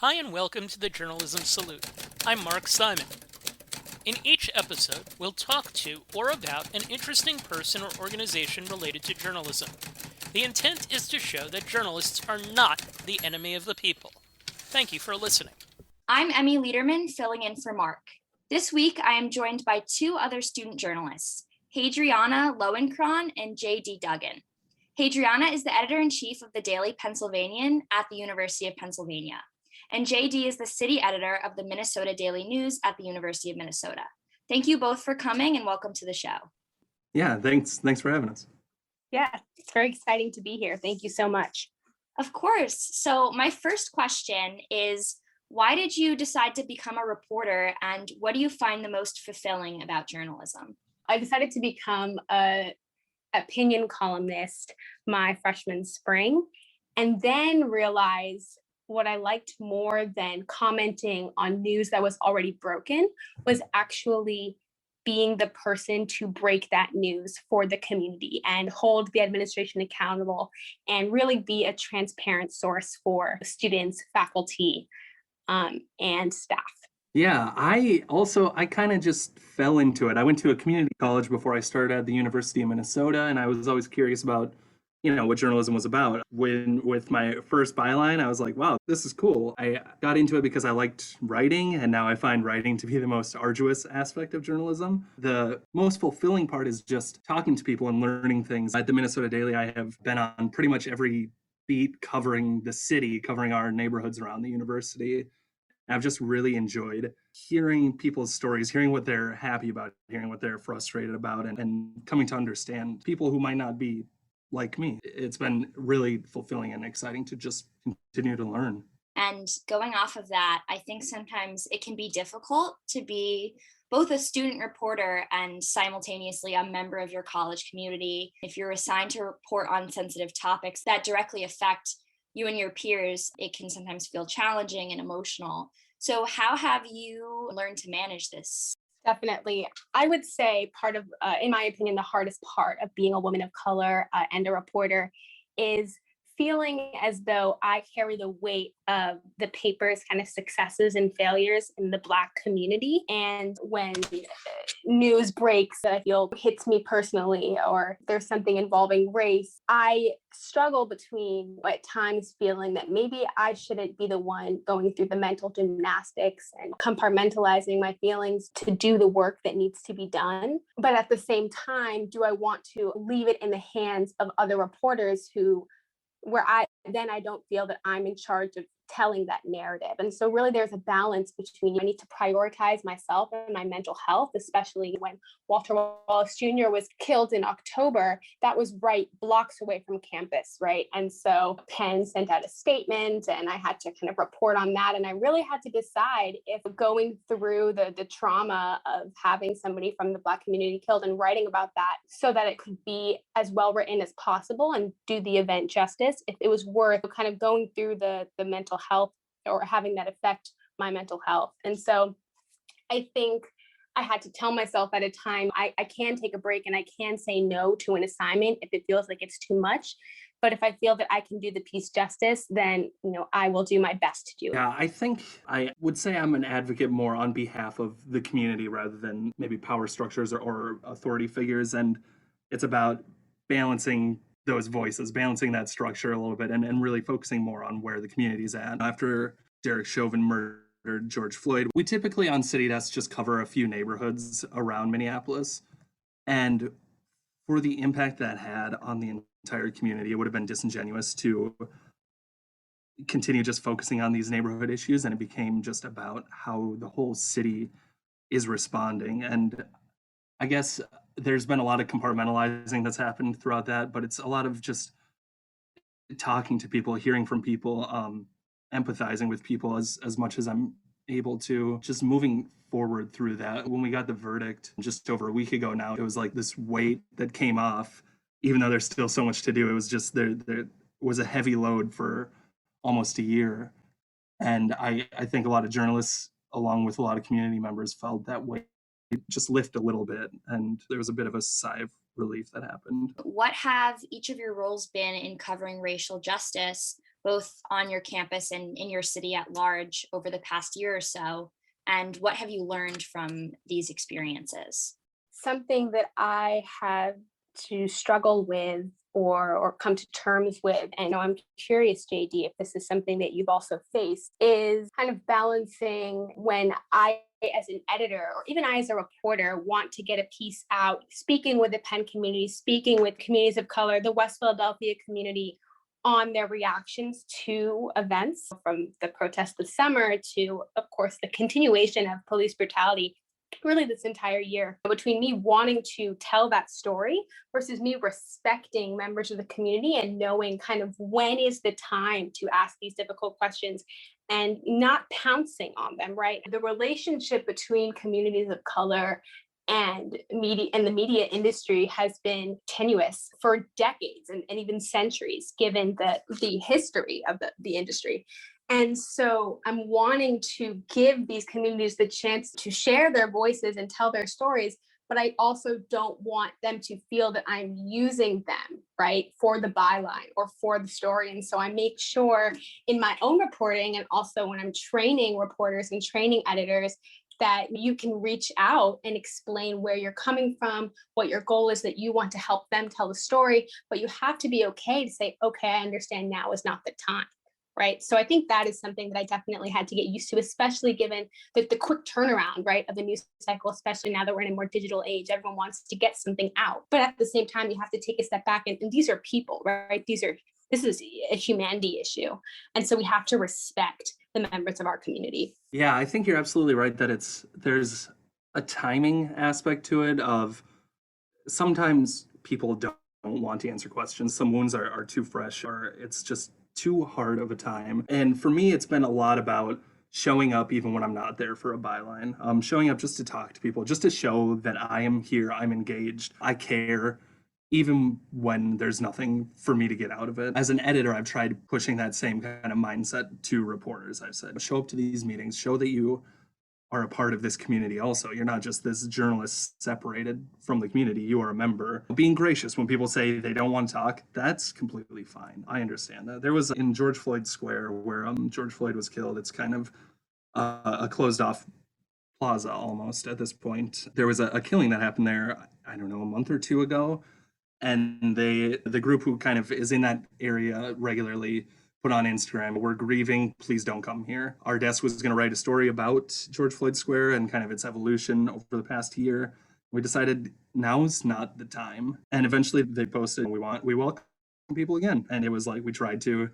Hi and welcome to the Journalism Salute. I'm Mark Simon. In each episode, we'll talk to or about an interesting person or organization related to journalism. The intent is to show that journalists are not the enemy of the people. Thank you for listening. I'm Emmy Liederman, filling in for Mark. This week, I am joined by two other student journalists, Hadriana Lowenkron and J.D. Duggan. Hadriana is the editor-in-chief of the Daily Pennsylvanian at the University of Pennsylvania, and J.D. is the city editor of the Minnesota Daily News at the University of Minnesota. Thank you both for coming and welcome to the show. Yeah, thanks for having us. Yeah, it's very exciting to be here. Thank you so much. Of course. So my first question is, why did you decide to become a reporter, and what do you find the most fulfilling about journalism? I decided to become an opinion columnist my freshman spring, and then realized what I liked more than commenting on news that was already broken was actually being the person to break that news for the community and hold the administration accountable and really be a transparent source for students, faculty, and staff. Yeah, I kind of just fell into it. I went to a community college before I started at the University of Minnesota, and I was always curious about, what journalism was about. With my first byline, I was like, wow, this is cool. I got into it because I liked writing, and now I find writing to be the most arduous aspect of journalism. The most fulfilling part is just talking to people and learning things. At the Minnesota Daily, I have been on pretty much every beat covering the city, covering our neighborhoods around the university. I've just really enjoyed hearing people's stories, hearing what they're happy about, hearing what they're frustrated about, and coming to understand people who might not be like me. It's been really fulfilling and exciting to just continue to learn. And going off of that, I think sometimes it can be difficult to be both a student reporter and simultaneously a member of your college community. If you're assigned to report on sensitive topics that directly affect you and your peers, it can sometimes feel challenging and emotional. So how have you learned to manage this? Definitely. I would say part of, in my opinion, the hardest part of being a woman of color and a reporter is feeling as though I carry the weight of the paper's kind of successes and failures in the Black community. And when news breaks that I feel hits me personally, or there's something involving race, I struggle between at times feeling that maybe I shouldn't be the one going through the mental gymnastics and compartmentalizing my feelings to do the work that needs to be done. But at the same time, do I want to leave it in the hands of other reporters where I don't feel that I'm in charge of telling that narrative. And so really there's a balance between I need to prioritize myself and my mental health, especially when Walter Wallace Jr. was killed in October. That was right blocks away from campus, right? And so Penn sent out a statement and I had to kind of report on that. And I really had to decide if going through the trauma of having somebody from the Black community killed and writing about that so that it could be as well written as possible and do the event justice, if it was worth kind of going through the mental health or having that affect my mental health. And so I think I had to tell myself at a time, I can take a break and I can say no to an assignment if it feels like it's too much. But if I feel that I can do the piece justice, then, I will do my best to do it. Yeah, I think I would say I'm an advocate more on behalf of the community rather than maybe power structures or authority figures. And it's about balancing those voices, balancing that structure a little bit and really focusing more on where the community's at. After Derek Chauvin murdered George Floyd, we typically on City Desk just cover a few neighborhoods around Minneapolis. And for the impact that had on the entire community, it would have been disingenuous to continue just focusing on these neighborhood issues. And it became just about how the whole city is responding. And I guess there's been a lot of compartmentalizing that's happened throughout that, but it's a lot of just talking to people, hearing from people, empathizing with people as much as I'm able to, just moving forward through that. When we got the verdict just over a week ago now, it was like this weight that came off, even though there's still so much to do. It was just there was a heavy load for almost a year. And I think a lot of journalists, along with a lot of community members, felt that weight just lift a little bit, and there was a bit of a sigh of relief that happened. What have each of your roles been in covering racial justice both on your campus and in your city at large over the past year or so? And what have you learned from these experiences? Something that I have to struggle with or come to terms with, and I'm curious, JD, if this is something that you've also faced, is kind of balancing when I, as an editor, or even I as a reporter, want to get a piece out, speaking with the Penn community, speaking with communities of color, the West Philadelphia community, on their reactions to events, from the protests this summer to, of course, the continuation of police brutality really this entire year, between me wanting to tell that story versus me respecting members of the community and knowing kind of when is the time to ask these difficult questions and not pouncing on them, right? The relationship between communities of color and media and the media industry has been tenuous for decades and even centuries, given the history of the industry. And so I'm wanting to give these communities the chance to share their voices and tell their stories, but I also don't want them to feel that I'm using them, right, for the byline or for the story. And so I make sure in my own reporting, and also when I'm training reporters and training editors, that you can reach out and explain where you're coming from, what your goal is, that you want to help them tell the story, but you have to be okay to say, okay, I understand now is not the time. Right. So I think that is something that I definitely had to get used to, especially given the quick turnaround, right, of the news cycle, especially now that we're in a more digital age. Everyone wants to get something out. But at the same time, you have to take a step back. And these are people, right? This is a humanity issue. And so we have to respect the members of our community. Yeah, I think you're absolutely right that there's a timing aspect to it of sometimes people don't want to answer questions. Some wounds are too fresh, or it's just too hard of a time. And for me, it's been a lot about showing up even when I'm not there for a byline, showing up just to talk to people, just to show that I am here, I'm engaged, I care, even when there's nothing for me to get out of it. As an editor, I've tried pushing that same kind of mindset to reporters. I've said, show up to these meetings, show that you are a part of this community also. You're not just this journalist separated from the community, you are a member. Being gracious when people say they don't want to talk, that's completely fine. I understand that. There was in George Floyd Square where George Floyd was killed, it's kind of a closed off plaza almost at this point. There was a killing that happened there, I don't know, a month or two ago. And the group who kind of is in that area regularly put on Instagram, we're grieving, please don't come here. Our desk was going to write a story about George Floyd Square and kind of its evolution over the past year. We decided now's not the time. And eventually they posted, we welcome people again. And it was like, we tried to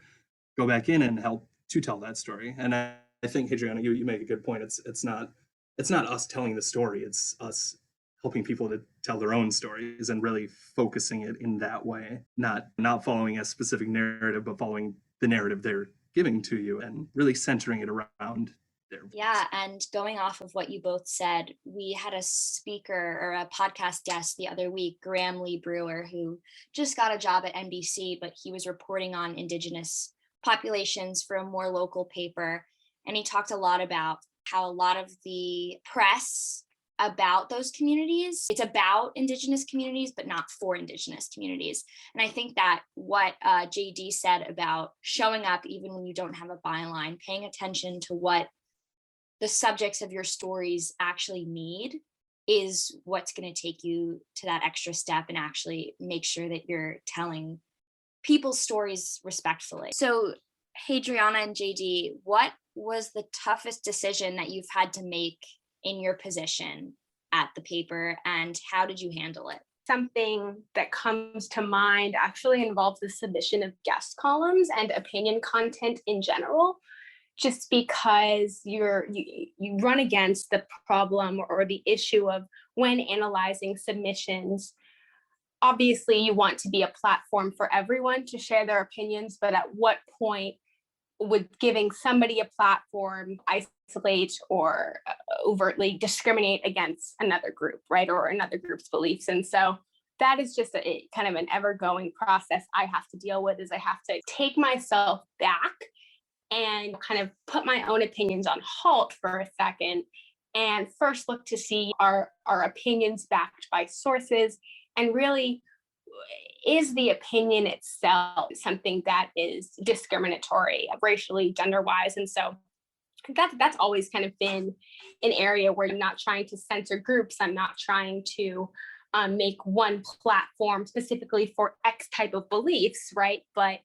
go back in and help to tell that story. And I think, Hadriana, you make a good point. It's not us telling the story. It's us helping people to tell their own stories and really focusing it in that way, not following a specific narrative, but following the narrative they're giving to you and really centering it around their voice. Yeah, and going off of what you both said, we had a speaker or a podcast guest the other week, Graham Lee Brewer, who just got a job at NBC, but he was reporting on Indigenous populations for a more local paper. And he talked a lot about how a lot of the press about those communities, it's about Indigenous communities, but not for Indigenous communities. And I think that what JD said about showing up even when you don't have a byline, paying attention to what the subjects of your stories actually need, is what's going to take you to that extra step and actually make sure that you're telling people's stories respectfully. So Hadriana and JD, what was the toughest decision that you've had to make in your position at the paper, and how did you handle it? Something that comes to mind actually involves the submission of guest columns and opinion content in general, just because you run against the problem or the issue of when analyzing submissions. Obviously, you want to be a platform for everyone to share their opinions, but at what point would giving somebody a platform isolate or overtly discriminate against another group, right, or another group's beliefs? And so that is just a kind of an ever-going process I have to deal with, is I have to take myself back and kind of put my own opinions on halt for a second and first look to see are opinions backed by sources, and really is the opinion itself something that is discriminatory, racially, gender-wise? And so that's always kind of been an area where I'm not trying to censor groups. I'm not trying to make one platform specifically for X type of beliefs, right? But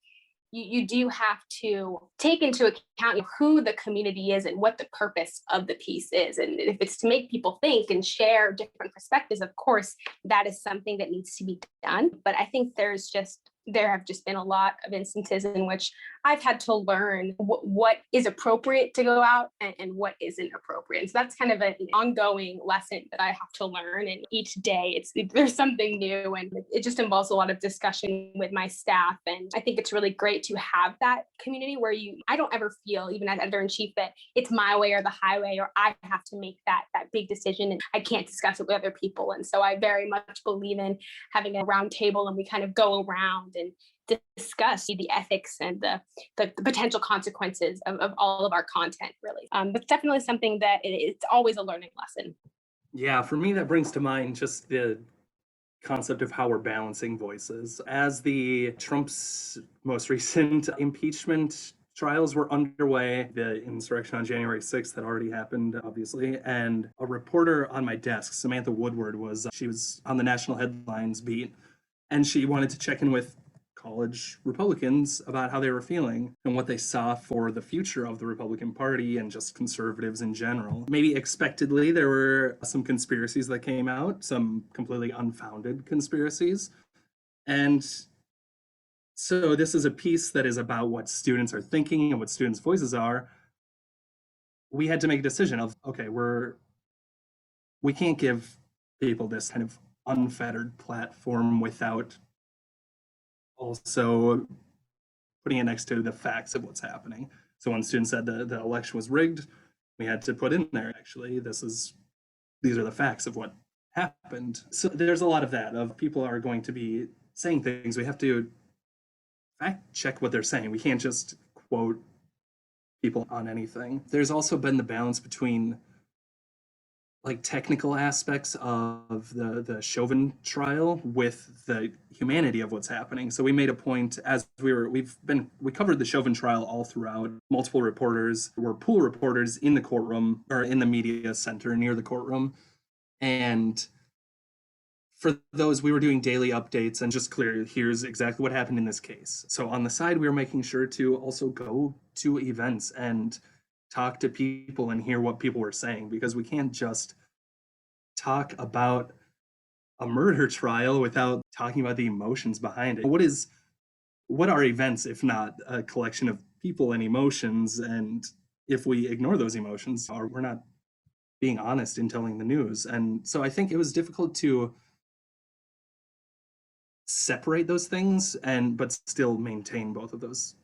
you do have to take into account who the community is and what the purpose of the piece is. And if it's to make people think and share different perspectives, of course, that is something that needs to be done. But I think there have just been a lot of instances in which I've had to learn what is appropriate to go out and what isn't appropriate. So that's kind of an ongoing lesson that I have to learn. And each day there's something new, and it just involves a lot of discussion with my staff. And I think it's really great to have that community where I don't ever feel, even as editor-in-chief, that it's my way or the highway, or I have to make that big decision and I can't discuss it with other people. And so I very much believe in having a round table, and we kind of go around and discuss the ethics and the potential consequences of all of our content, really. But definitely something that it's always a learning lesson. Yeah, for me, that brings to mind just the concept of how we're balancing voices. As the Trump's most recent impeachment trials were underway, the insurrection on January 6th had already happened, obviously, and a reporter on my desk, Samantha Woodward, she was on the national headlines beat, and she wanted to check in with college Republicans about how they were feeling and what they saw for the future of the Republican Party and just conservatives in general. Maybe expectedly, there were some conspiracies that came out, some completely unfounded conspiracies. And so this is a piece that is about what students are thinking and what students' voices are. We had to make a decision of, okay, we can't give people this kind of unfettered platform without also putting it next to the facts of what's happening. So when students said the election was rigged, we had to put in there, actually, these are the facts of what happened. So there's a lot of that, of people are going to be saying things. We have to fact check what they're saying. We can't just quote people on anything. There's also been the balance between technical aspects of the Chauvin trial with the humanity of what's happening. So we made a point as we covered the Chauvin trial all throughout. Multiple reporters were pool reporters in the courtroom or in the media center near the courtroom. And for those, we were doing daily updates and just clear, here's exactly what happened in this case. So on the side, we were making sure to also go to events and talk to people and hear what people were saying, because we can't just talk about a murder trial without talking about the emotions behind it. What are events if not a collection of people and emotions? And if we ignore those emotions, we're not being honest in telling the news. And so I think it was difficult to separate those things but still maintain both of those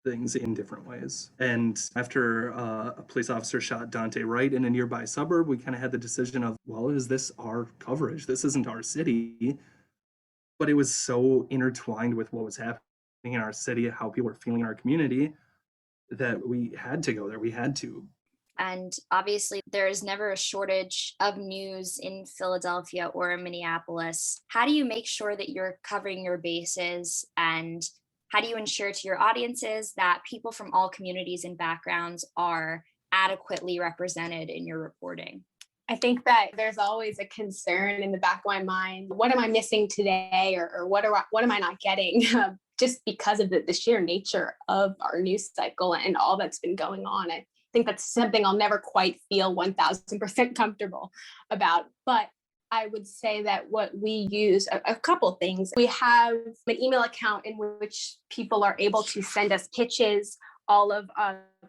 things in different ways. And after a police officer shot Dante Wright in a nearby suburb, we kind of had the decision of, well, is this our coverage? This isn't our city. But it was so intertwined with what was happening in our city, how people were feeling in our community, that we had to go there. We had to. And obviously, there is never a shortage of news in Philadelphia or in Minneapolis. How do you make sure that you're covering your bases, and how do you ensure to your audiences that people from all communities and backgrounds are adequately represented in your reporting? I think that there's always a concern in the back of my mind. What am I missing today, or what am I not getting? Just because of the sheer nature of our news cycle and all that's been going on. I think that's something I'll never quite feel 1000% comfortable about. But I would say that what we use, a couple things. We have an email account in which people are able to send us pitches. All of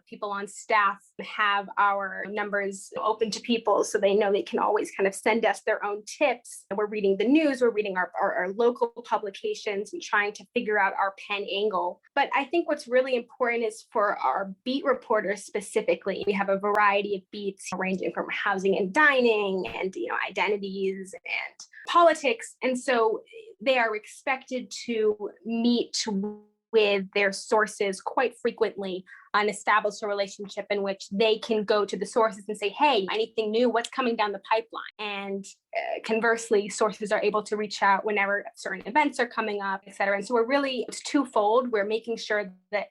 people on staff have our numbers open to people, so they know they can always kind of send us their own tips. We're reading the news, we're reading our local publications and trying to figure out our pen angle. But I think what's really important is for our beat reporters specifically, we have a variety of beats ranging from housing and dining and identities and politics. And so they are expected to meet with their sources quite frequently and establish a relationship in which they can go to the sources and say, hey, anything new, what's coming down the pipeline? And conversely, sources are able to reach out whenever certain events are coming up, et cetera. And so it's twofold. We're making sure that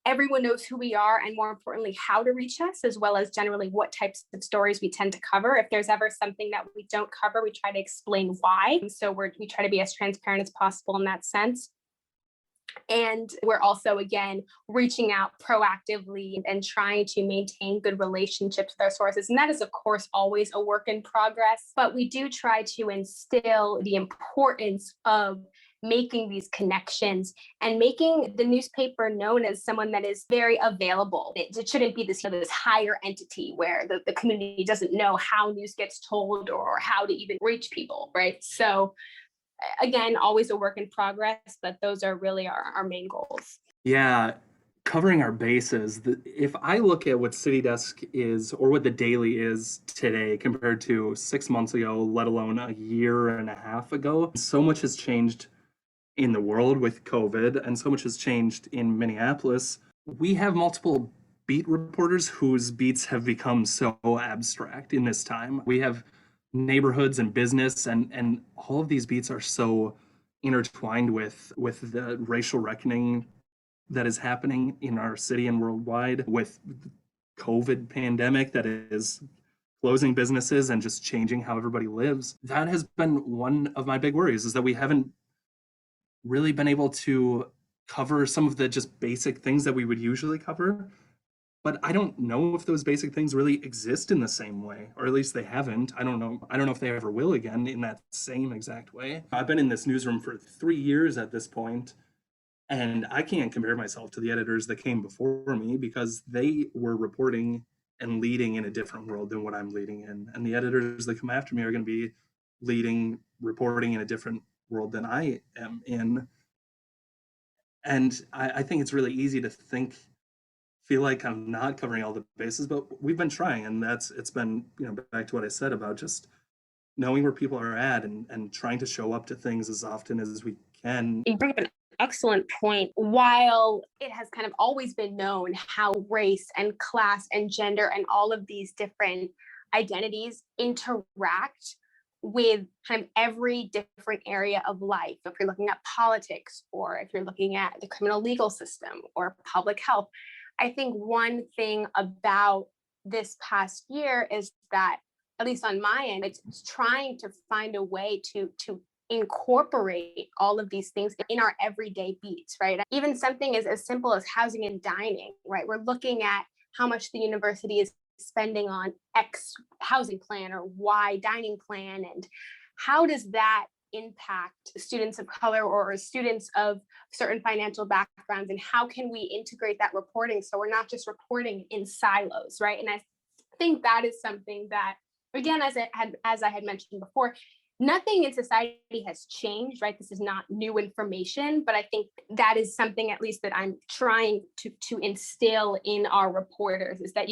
everyone knows who we are and, more importantly, how to reach us, as well as generally what types of stories we tend to cover. If there's ever something that we don't cover, we try to explain why. And so we try to be as transparent as possible in that sense. And we're also, again, reaching out proactively and trying to maintain good relationships with our sources. And that is, of course, always a work in progress. But we do try to instill the importance of making these connections and making the newspaper known as someone that is very available. It shouldn't be this higher entity where the community doesn't know how news gets told or how to even reach people, right? So again, always a work in progress, but those are really our main goals. Yeah, covering our bases. If I look at what City Desk is, or what the Daily is today compared to 6 months ago, let alone a year and a half ago, so much has changed in the world with COVID, and so much has changed in Minneapolis. We have multiple beat reporters whose beats have become so abstract in this time. We have neighborhoods and business, and all of these beats are so intertwined with the racial reckoning that is happening in our city and worldwide, with the COVID pandemic that is closing businesses and just changing how everybody lives. That has been one of my big worries, is that we haven't really been able to cover some of the just basic things that we would usually cover. But I don't know if those basic things really exist in the same way, or at least they haven't. I don't know if they ever will again in that same exact way. I've been in this newsroom for 3 years at this point, and I can't compare myself to the editors that came before me, because they were reporting and leading in a different world than what I'm leading in. And the editors that come after me are going to be reporting in a different world than I am in. And I think it's really easy to feel like I'm not covering all the bases, but we've been trying, and it's been, back to what I said about just knowing where people are at and trying to show up to things as often as we can. You bring up an excellent point. While it has kind of always been known how race and class and gender and all of these different identities interact with kind of every different area of life, if you're looking at politics, or if you're looking at the criminal legal system or public health, I think one thing about this past year is that, at least on my end, it's trying to find a way to incorporate all of these things in our everyday beats, right? Even something as simple as housing and dining, right? We're looking at how much the university is spending on X housing plan or Y dining plan, and how does that impact students of color or students of certain financial backgrounds, and how can we integrate that reporting so we're not just reporting in silos, right? And I think that is something that, again, as I had mentioned before, nothing in society has changed, right? This is not new information, but I think that is something, at least, that I'm trying to instill in our reporters, is that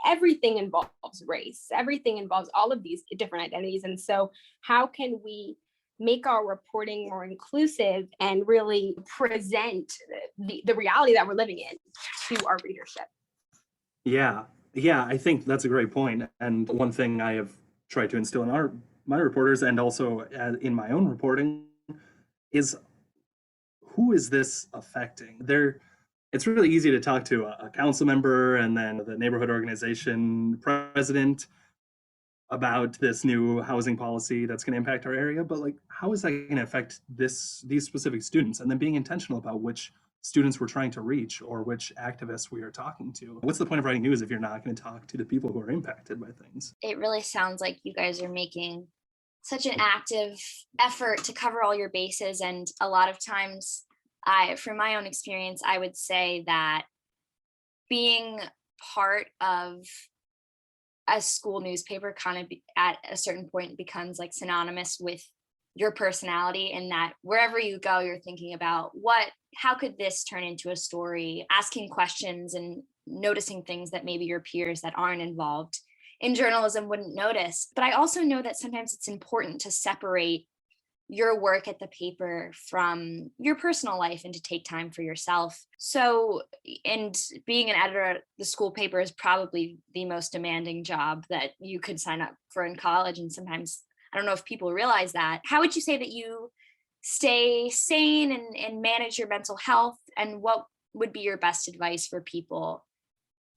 everything involves race, everything involves all of these different identities. And so how can we make our reporting more inclusive and really present the reality that we're living in to our readership? Yeah, I think that's a great point. And one thing I have tried to instill in my reporters, and also in my own reporting, is who is this affecting? It's really easy to talk to a council member and then the neighborhood organization president about this new housing policy that's going to impact our area, but how is that going to affect these specific students? And then being intentional about which students we're trying to reach or which activists we are talking to. What's the point of writing news if you're not going to talk to the people who are impacted by things? It really sounds like you guys are making such an active effort to cover all your bases. And a lot of times, from my own experience, I would say that being part of a school newspaper kind of at a certain point becomes synonymous with your personality, in that wherever you go, you're thinking about how could this turn into a story, asking questions and noticing things that maybe your peers that aren't involved in journalism wouldn't notice. But I also know that sometimes it's important to separate your work at the paper from your personal life and to take time for yourself. So, and being an editor at the school paper is probably the most demanding job that you could sign up for in college. And sometimes, I don't know if people realize that. How would you say that you stay sane and manage your mental health? And what would be your best advice for people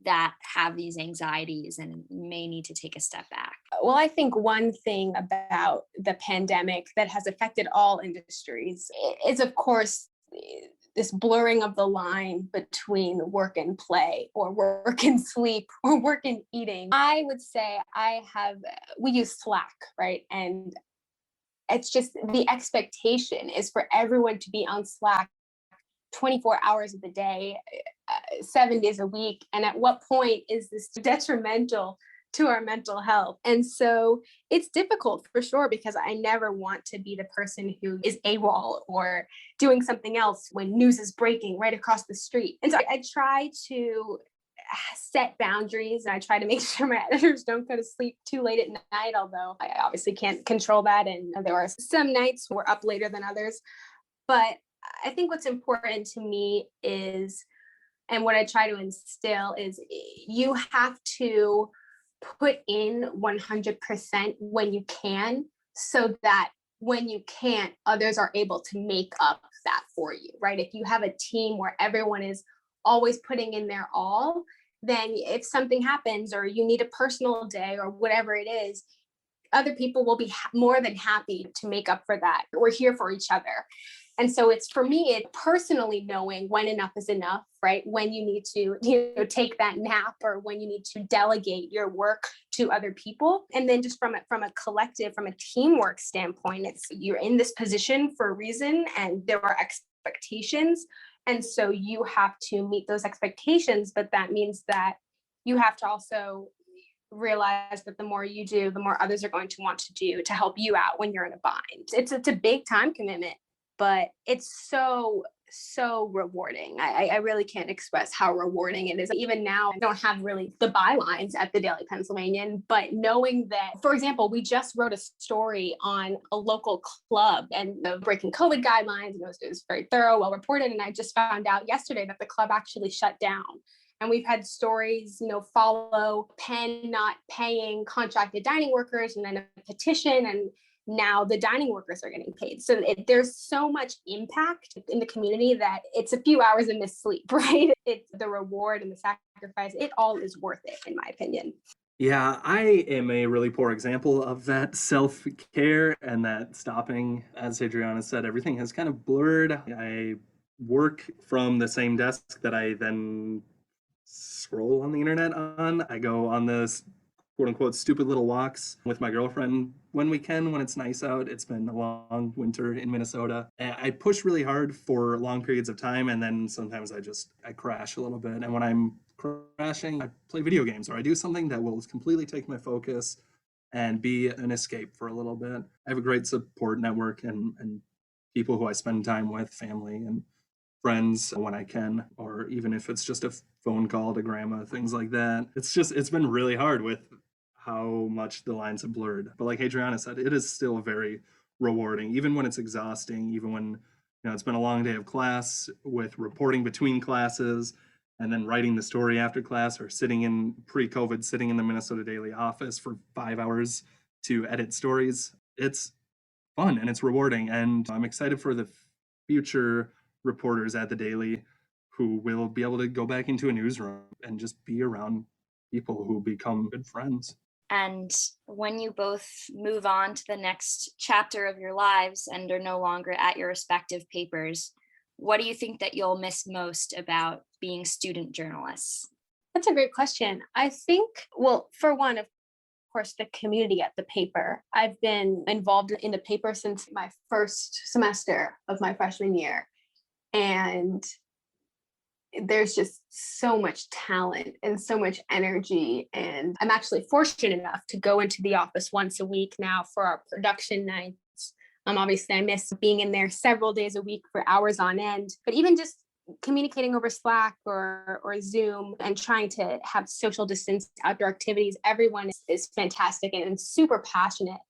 that have these anxieties and may need to take a step back? Well, I think one thing about the pandemic that has affected all industries is, of course, this blurring of the line between work and play, or work and sleep, or work and eating. I would say we use Slack, right? And it's just the expectation is for everyone to be on Slack 24 hours of the day, 7 days a week. And at what point is this detrimental to our mental health? And so it's difficult for sure, because I never want to be the person who is AWOL or doing something else when news is breaking right across the street. And so I try to set boundaries, and I try to make sure my editors don't go to sleep too late at night, although I obviously can't control that. And there are some nights we're up later than others. But I think what's important to me is, and what I try to instill is, you have to put in 100% when you can, so that when you can't, others are able to make up that for you, right? If you have a team where everyone is always putting in their all, then if something happens or you need a personal day or whatever it is, other people will be more than happy to make up for that. We're here for each other. And so it's, for me, it's personally knowing when enough is enough, right? When you need to, take that nap, or when you need to delegate your work to other people. And then just from a collective, from a teamwork standpoint, it's, you're in this position for a reason, and there are expectations. And so you have to meet those expectations, but that means that you have to also realize that the more you do, the more others are going to want to do to help you out when you're in a bind. It's a big time commitment, but it's so rewarding. I really can't express how rewarding it is. Even now, I don't have really the bylines at the Daily Pennsylvanian, but knowing that, for example, we just wrote a story on a local club and the breaking COVID guidelines, and it was very thorough, well reported. And I just found out yesterday that the club actually shut down. And we've had stories, follow Penn not paying contracted dining workers, and then a petition, and now the dining workers are getting paid. So there's so much impact in the community that it's a few hours of missed sleep, right? It's the reward and the sacrifice. It all is worth it, in my opinion. Yeah, I am a really poor example of that self-care and that stopping. As Hadriana said, everything has kind of blurred. I work from the same desk that I then scroll on the internet on. I go on this quote unquote stupid little walks with my girlfriend when we can, when it's nice out. It's been a long winter in Minnesota. I push really hard for long periods of time, and then sometimes I crash a little bit. And when I'm crashing, I play video games, or I do something that will completely take my focus and be an escape for a little bit. I have a great support network and people who I spend time with, family and friends when I can, or even if it's just a phone call to grandma, things like that. It's been really hard with how much the lines have blurred. But like Hadriana said, it is still very rewarding, even when it's exhausting, even when it's been a long day of class with reporting between classes and then writing the story after class, or sitting in the Minnesota Daily office for 5 hours to edit stories. It's fun and it's rewarding, and I'm excited for the future reporters at the Daily who will be able to go back into a newsroom and just be around people who become good friends. And when you both move on to the next chapter of your lives and are no longer at your respective papers, what do you think that you'll miss most about being student journalists? That's a great question. I think, well, for one, of course, the community at the paper. I've been involved in the paper since my first semester of my freshman year. And there's just so much talent and so much energy. And I'm actually fortunate enough to go into the office once a week now for our production nights. Obviously, I miss being in there several days a week for hours on end, but even just communicating over Slack or Zoom and trying to have social distance outdoor activities, everyone is fantastic and super passionate.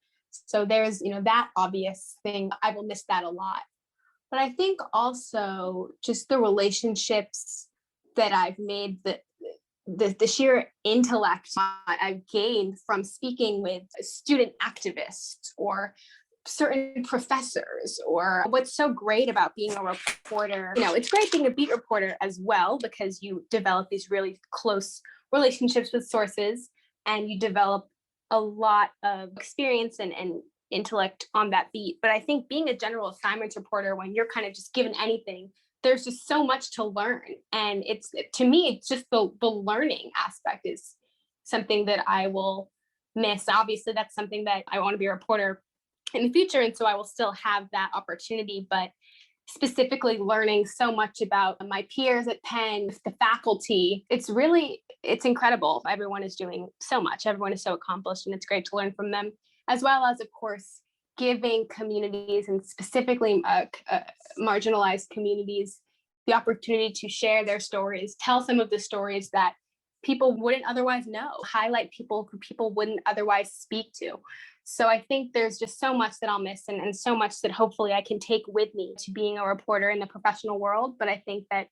So there's, that obvious thing. I will miss that a lot. But I think also just the relationships that I've made, the sheer intellect I've gained from speaking with student activists or certain professors. Or what's so great about being a reporter, it's great being a beat reporter as well, because you develop these really close relationships with sources and you develop a lot of experience and intellect on that beat. But I think being a general assignments reporter, when you're kind of just given anything, there's just so much to learn. And to me, it's just the learning aspect is something that I will miss. Obviously, that's something that I want to be a reporter in the future. And so I will still have that opportunity, but specifically learning so much about my peers at Penn, the faculty, it's incredible. Everyone is doing so much. Everyone is so accomplished, and it's great to learn from them, as well as, of course, giving communities, and specifically marginalized communities, the opportunity to share their stories, tell some of the stories that people wouldn't otherwise know, highlight people who people wouldn't otherwise speak to. So I think there's just so much that I'll miss, and so much that hopefully I can take with me to being a reporter in the professional world. But I think that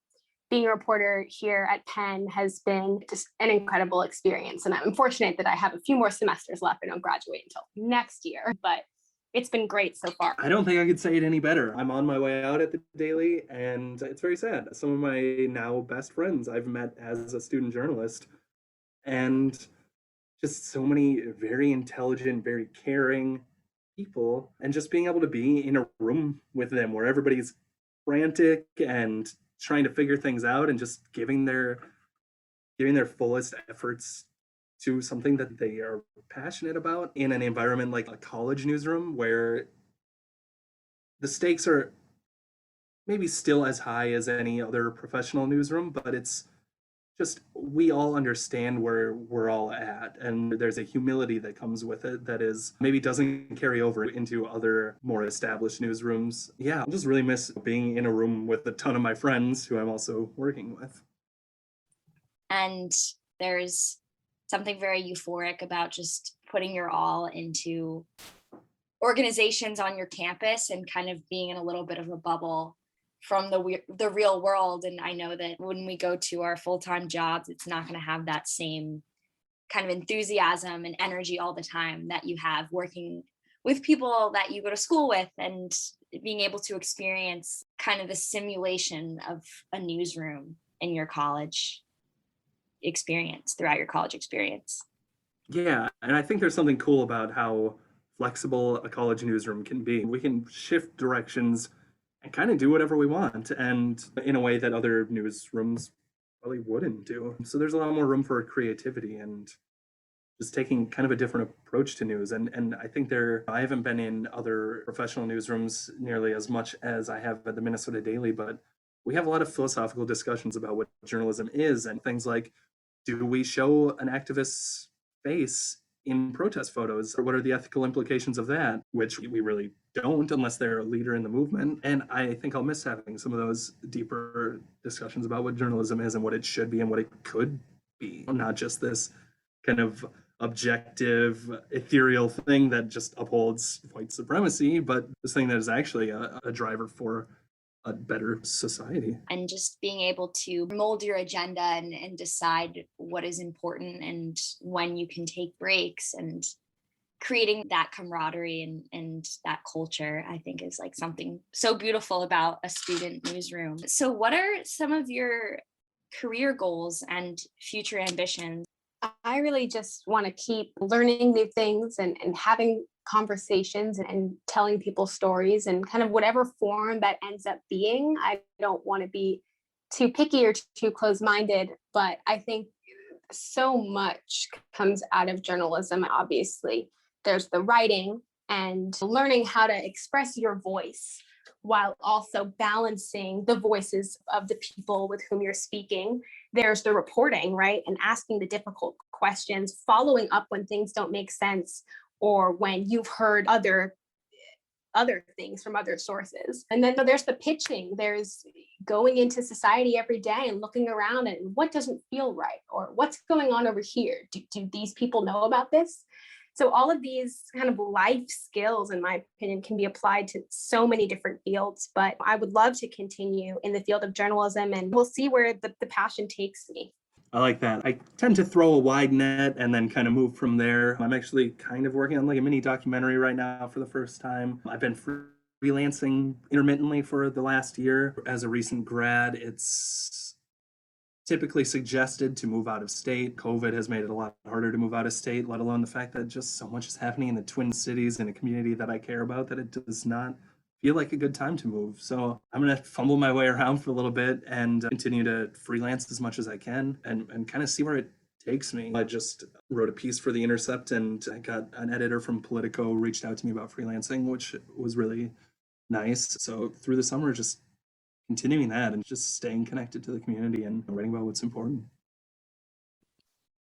being a reporter here at Penn has been just an incredible experience. And I'm fortunate that I have a few more semesters left and don't graduate until next year, but it's been great so far. I don't think I could say it any better. I'm on my way out at the Daily, and it's very sad. Some of my now best friends I've met as a student journalist, and just so many very intelligent, very caring people, and just being able to be in a room with them where everybody's frantic and trying to figure things out and just giving their fullest efforts to something that they are passionate about in an environment like a college newsroom, where the stakes are maybe still as high as any other professional newsroom, but it's just, we all understand where we're all at, and there's a humility that comes with it that is maybe doesn't carry over into other more established newsrooms. Yeah, I just really miss being in a room with a ton of my friends who I'm also working with. And there's something very euphoric about just putting your all into organizations on your campus and kind of being in a little bit of a bubble from the real world. And I know that when we go to our full-time jobs, it's not going to have that same kind of enthusiasm and energy all the time that you have working with people that you go to school with, and being able to experience kind of the simulation of a newsroom in your college experience, throughout your college experience. Yeah, and I think there's something cool about how flexible a college newsroom can be. We can shift directions and kind of do whatever we want, and in a way that other newsrooms probably wouldn't do. So there's a lot more room for creativity and just taking kind of a different approach to news. And I think I haven't been in other professional newsrooms nearly as much as I have at the Minnesota Daily, but we have a lot of philosophical discussions about what journalism is, and things like, do we show an activist's face in protest photos, or what are the ethical implications of that, which we really don't unless they're a leader in the movement. And I think I'll miss having some of those deeper discussions about what journalism is and what it should be and what it could be, not just this kind of objective, ethereal thing that just upholds white supremacy, but this thing that is actually a driver for a better society. And just being able to mold your agenda and decide what is important and when you can take breaks, and creating that camaraderie and that culture, I think is like something so beautiful about a student newsroom. So what are some of your career goals and future ambitions? I really just want to keep learning new things and having conversations and telling people stories, and kind of whatever form that ends up being. I don't want to be too picky or too closed-minded, but I think so much comes out of journalism. Obviously, there's the writing and learning how to express your voice while also balancing the voices of the people with whom you're speaking. There's the reporting, right? And asking the difficult questions, following up when things don't make sense, or when you've heard other things from other sources. And then there's the pitching. There's going into society every day and looking around and what doesn't feel right, or what's going on over here. Do these people know about this? So all of these kind of life skills, in my opinion, can be applied to so many different fields, but I would love to continue in the field of journalism, and we'll see where the passion takes me. I like that. I tend to throw a wide net and then kind of move from there. I'm actually kind of working on like a mini documentary right now for the first time. I've been freelancing intermittently for the last year. As a recent grad, it's typically suggested to move out of state. COVID has made it a lot harder to move out of state, let alone the fact that just so much is happening in the Twin Cities in a community that I care about that it does not feel like a good time to move. So I'm going to fumble my way around for a little bit and continue to freelance as much as I can and kind of see where it takes me. I just wrote a piece for The Intercept, and I got an editor from Politico reached out to me about freelancing, which was really nice. So through the summer, just continuing that and just staying connected to the community and writing about what's important.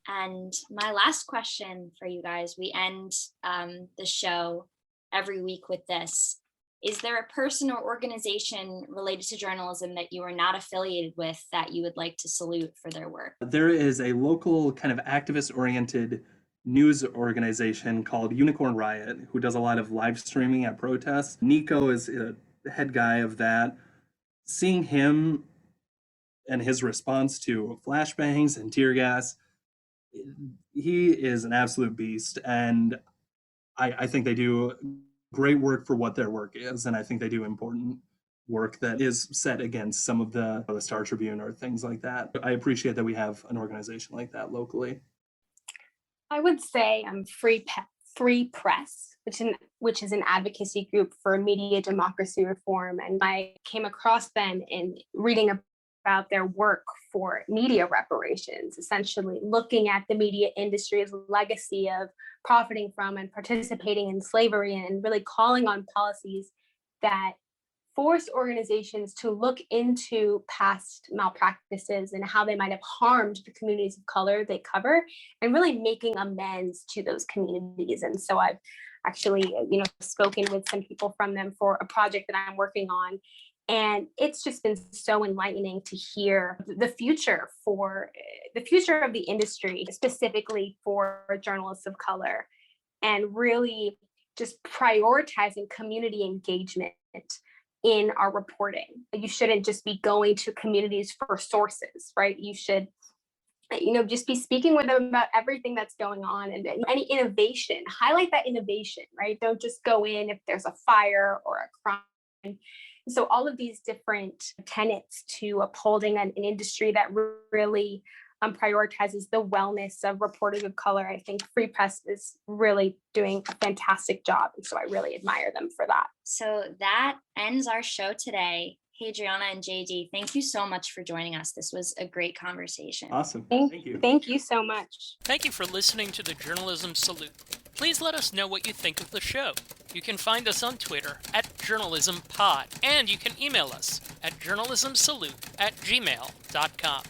And my last question for you guys, we end the show every week with this. Is there a person or organization related to journalism that you are not affiliated with that you would like to salute for their work? There is a local kind of activist-oriented news organization called Unicorn Riot, who does a lot of live streaming at protests. Nico is the head guy of that. Seeing him and his response to flashbangs and tear gas, he is an absolute beast. And I think they do great work for what their work is, and I think they do important work that is set against some of the Star Tribune or things like that. I appreciate that we have an organization like that locally. I would say Free Press, which is an advocacy group for media democracy reform, and I came across them in reading about their work for media reparations, essentially looking at the media industry's legacy of profiting from and participating in slavery, and really calling on policies that force organizations to look into past malpractices and how they might have harmed the communities of color they cover, and really making amends to those communities. And so I've actually, spoken with some people from them for a project that I'm working on. And it's just been so enlightening to hear the future of the industry, specifically for journalists of color, and really just prioritizing community engagement in our reporting. You shouldn't just be going to communities for sources, right? You should, just be speaking with them about everything that's going on, and any innovation, highlight that innovation, right? Don't just go in if there's a fire or a crime. So all of these different tenets to upholding an industry that really prioritizes the wellness of reporters of color. I think Free Press is really doing a fantastic job. And so I really admire them for that. So that ends our show today. Hadriana and J.D., thank you so much for joining us. This was a great conversation. Awesome. Thank you. Thank you so much. Thank you for listening to the Journalism Salute. Please let us know what you think of the show. You can find us on Twitter @JournalismPod, and you can email us at journalismsalute@gmail.com.